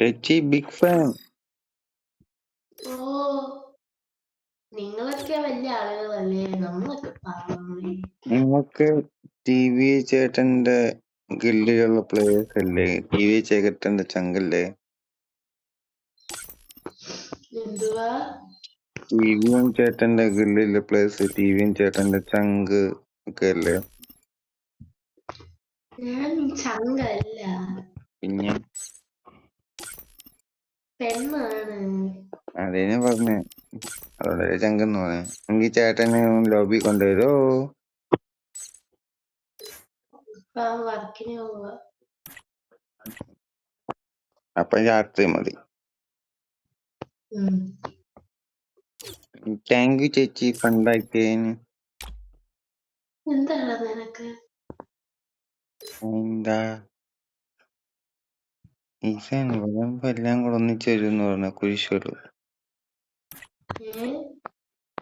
ചേച്ചി big fan. ഓ നിങ്ങളൊക്കെ വലിയ ആളുകളല്ലേ, നമ്മളൊക്കെ പാവങ്ങളെ. നിങ്ങൾക്ക് ടി വി ചേട്ടന്റെ ഗില്ലിലുള്ള പ്ലേയേഴ്സ് അല്ലേ? ടി വി ചേട്ടന്റെ ചങ്കല്ലേ? എന്തുവാ? ടിവിയും ചേട്ടന്റെ ഗില്ലിലെ പ്ലേയേഴ്സ്, ടിവിയും ചേട്ടന്റെ ചങ്ക് ഒക്കെ അല്ലേ? ഞാൻ ചങ്കല്ല, പിന്നെ പെണ്ണാണ്. അതേനെ പറഞ്ഞേ, അതോടെ ചങ്കെന്ന് പറഞ്ഞേ. എങ്കിൽ ചേട്ടനെ ലോബി കൊണ്ടുവരോ? വർക്കിന് പോവാ. അപ്പൊ രാത്രി മതി. ഉം. താങ്ക് യു ചേച്ചി ഫണ്ടാക്കിയതിന്. എന്താണ് നിനക്ക്? എന്താ ഈസാൻ വരുമ്പോ എല്ലാം കൂടെ ഒന്നിച്ചു വരും പറഞ്ഞ കുരിശുകള്.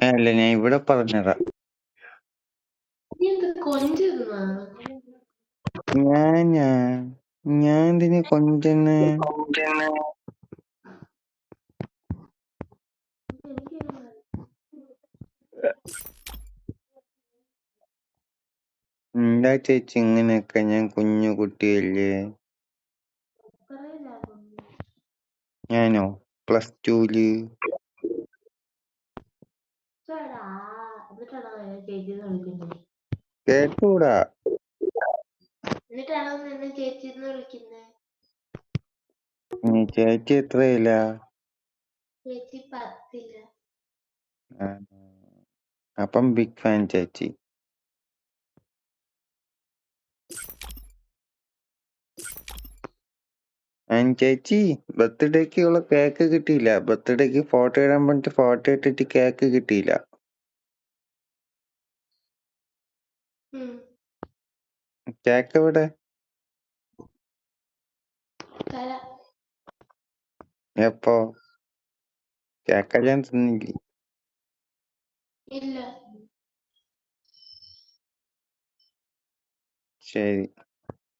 അല്ല, ഞാൻ ഇവിടെ പറഞ്ഞതാ. നീ എന്ത് കൊഞ്ചുന്നാ? ഞാൻ എന്തിനു കൊഞ്ചെന്ന്? എന്താ ചേച്ചി ഇങ്ങനെയൊക്കെ? ഞാൻ കുഞ്ഞു കുട്ടിയല്ലേ. ഞാനോ +2-ല്. കേട്ടൂടാ. എന്നിട്ടാണോ നിന്നെ ചേച്ചിന്ന് വിളിക്കുന്നേ? ചേച്ചി എത്രയില്ല? ചേച്ചി 10-ല്. അപ്പം ബിഗ് ഫാൻ ചേച്ചി. ചേച്ചി ബർത്ത്ഡേക്ക് ഉള്ള കേക്ക് കിട്ടിയില്ല. ബർത്ത്ഡേക്ക് ഫോട്ടോ ഇടാൻ പറഞ്ഞിട്ട് ഫോട്ടോ ഇട്ടിട്ട് കേക്ക് കിട്ടിയില്ല. കേക്ക് എവിടെ? എപ്പോ? കേക്ക് ഞാൻ തിന്നില്ലേ. ഇല്ല. ശരി.